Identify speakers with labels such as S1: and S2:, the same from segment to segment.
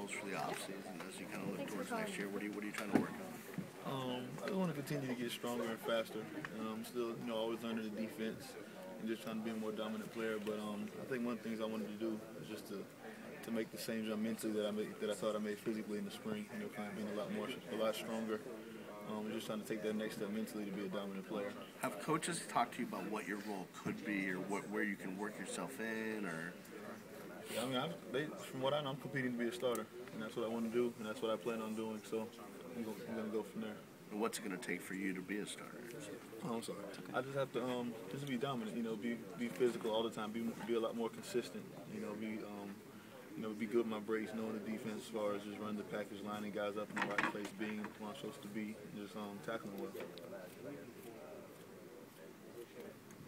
S1: goals for the offseason as you kind of look towards next year? What are you trying to work on?
S2: I just want to continue to get stronger and faster. Still, always learning the defense and just trying to be a more dominant player. But I think one of the things I wanted to do is just to make the same jump mentally that I thought I made physically in the spring. Kind of being a lot stronger. Just trying to take that next step mentally to be a dominant player.
S1: Have coaches talked to you about what your role could be, or where you can work yourself in, or?
S2: Yeah, from what I know, I'm competing to be a starter, and that's what I want to do, and that's what I plan on doing. So I'm going to go from there.
S1: And what's it going to take for you to be a starter?
S2: Oh, I'm sorry. I just have to just be dominant. Be physical all the time. Be a lot more consistent. Be good with my breaks, knowing the defense as far as just running the package, lining guys up in the right place, being who I'm supposed to be, and just tackling well.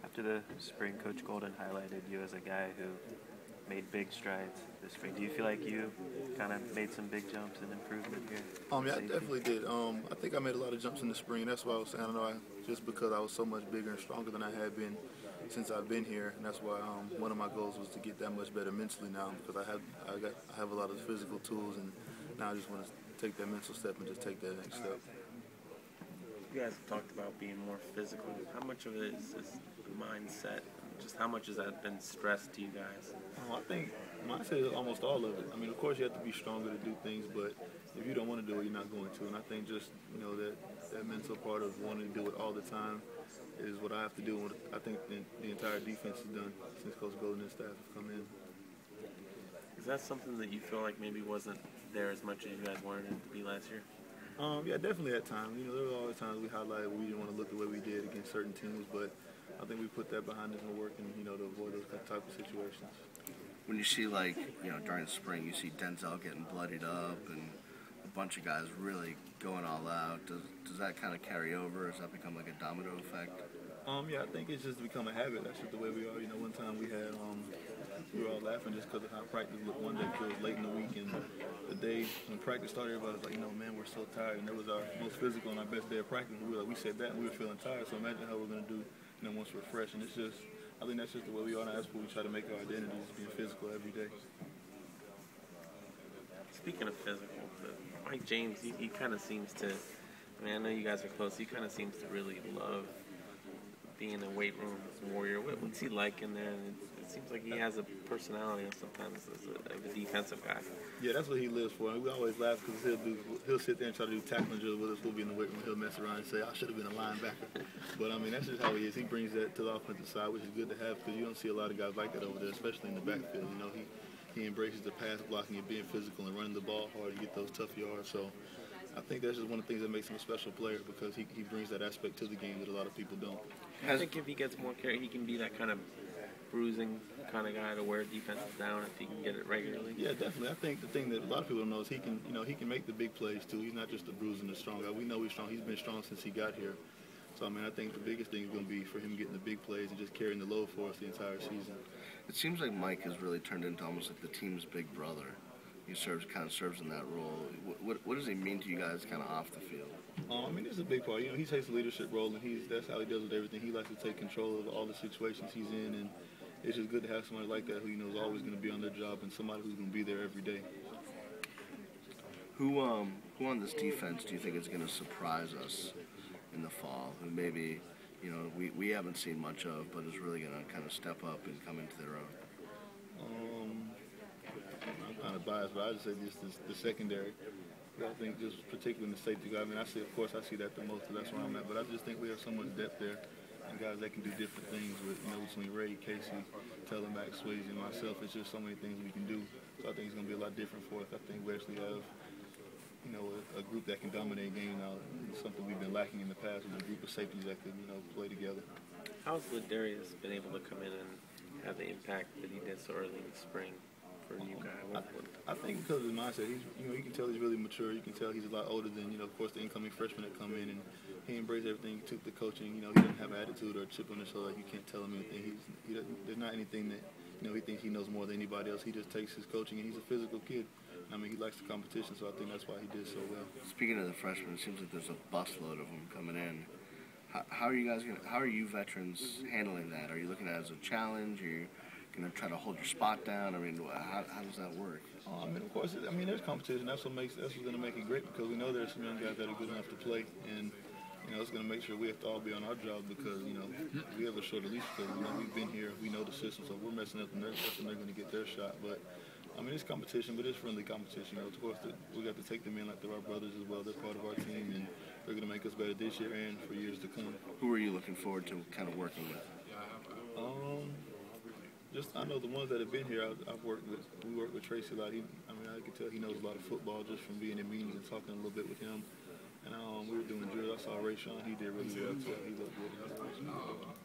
S3: After the spring, Coach Golden highlighted you as a guy who made big strides this spring. Do you feel like you kind of made some big jumps and improvement here?
S2: Yeah, I definitely did. I think I made a lot of jumps in the spring. That's why I was saying, just because I was so much bigger and stronger than I had been since I've been here, and that's why one of my goals was to get that much better mentally now, because I have a lot of physical tools, and now I just want to take that mental step and just take that next step.
S4: You guys have talked about being more physical. How much of it is mindset? Just how much has that been stressed to you guys?
S2: I think mindset is almost all of it. Of course you have to be stronger to do things, but if you don't want to do it, you're not going to. And I think just that mental part of wanting to do it all the time is what I have to do. And I think the entire defense has done since Coach Golden and staff have come in.
S4: Is that something that you feel like maybe wasn't there as much as you guys wanted it to be last year?
S2: Yeah, definitely at times. There were always times we highlighted where we didn't want to look the way we did against certain teams, but I think we put that behind us and we're working, to avoid those type of situations.
S1: When you see, during the spring, you see Denzel getting bloodied up and a bunch of guys really going all out, does that kind of carry over? Does that become like a domino effect?
S2: Yeah, I think it's just become a habit. That's just the way we are. One time we were all laughing just because of how practice looked one day, because it was late in the week, and the day when practice started, everybody was like, man, we're so tired. And it was our most physical and our best day of practice. We said that and we were feeling tired, so imagine how we're going to do once we're fresh. And I think that's just the way we are, and that's what we try to make our identity, is being physical every day.
S4: Speaking of physical, Mike James, he kind of seems to, I know you guys are close, he kind of seems to really love being in the weight room as a warrior. What's he like in there? It seems like he has a personality sometimes as a defensive guy.
S2: Yeah, that's what he lives for. We always laugh because he'll sit there and try to do tackling drills with us. We'll be in the weight room, he'll mess around and say, I should have been a linebacker. But that's just how he is. He brings that to the offensive side, which is good to have, because you don't see a lot of guys like that over there, especially in the backfield. He embraces the pass blocking and being physical and running the ball hard to get those tough yards. So I think that's just one of the things that makes him a special player, because he brings that aspect to the game that a lot of people don't.
S4: I think if he gets more carry, he can be that kind of bruising kind of guy to wear defenses down if he can get it regularly.
S2: Yeah, definitely. I think the thing that a lot of people don't know is he can make the big plays too. He's not just a bruising and strong guy. We know he's strong. He's been strong since he got here. So I think the biggest thing is going to be for him getting the big plays and just carrying the load for us the entire season.
S1: It seems like Mike has really turned into almost like the team's big brother. He kind of serves in that role. What does he mean to you guys kind of off the field?
S2: It's a big part. He takes the leadership role, and that's how he does with everything. He likes to take control of all the situations he's in, and it's just good to have somebody like that who is always going to be on their job, and somebody who's going to be there every day.
S1: Who on this defense do you think is going to surprise us in the fall? Who maybe we haven't seen much of, but is really going to kind of step up and come into their own?
S2: I'm kind of biased, but I just say the secondary. I think just particularly in the safety guy. I see that the most, so that's where I'm at. But I just think we have so much depth there, and guys that can do different things with, between Ray, Casey, Telemac, Swayze, and myself. It's just so many things we can do. So I think it's going to be a lot different for us. I think we actually have, a group that can dominate game now. It's something we've been lacking in the past, with a group of safeties that could, play together.
S4: How's Ladarius been able to come in and have the impact that he did so early in the spring for a new guy?
S2: I think because of his mindset, you can tell he's really mature. You can tell he's a lot older than, of course, the incoming freshmen that come in, and he embraced everything. He took the coaching. He doesn't have an attitude or a chip on his shoulder. You can't tell him anything. There's not anything that, he thinks he knows more than anybody else. He just takes his coaching, and he's a physical kid. He likes the competition, so I think that's why he did so well.
S1: Speaking of the freshmen, it seems like there's a busload of them coming in. How are you veterans handling that? Are you looking at it as a challenge? Are you going to try to hold your spot down? How does that work?
S2: I mean, of course, there's competition. That's what's going to make it great because we know there's some young guys that are good enough to play, and it's going to make sure we have to all be on our job because we have a shorter leash because we've been here, we know the system, so if we're messing up, then that's when they're going to get their shot. But it's competition, but it's friendly competition. Of course, we got to take them in like they're our brothers as well. They're part of our team, and they're going to make us better this year and for years to come.
S1: Who are you looking forward to kind of working with?
S2: I know the ones that have been here. We worked with Tracy a lot. I can tell he knows a lot of football just from being in meetings and talking a little bit with him. And we were doing drills. I saw Ray Sean. He did really well too. He looked good.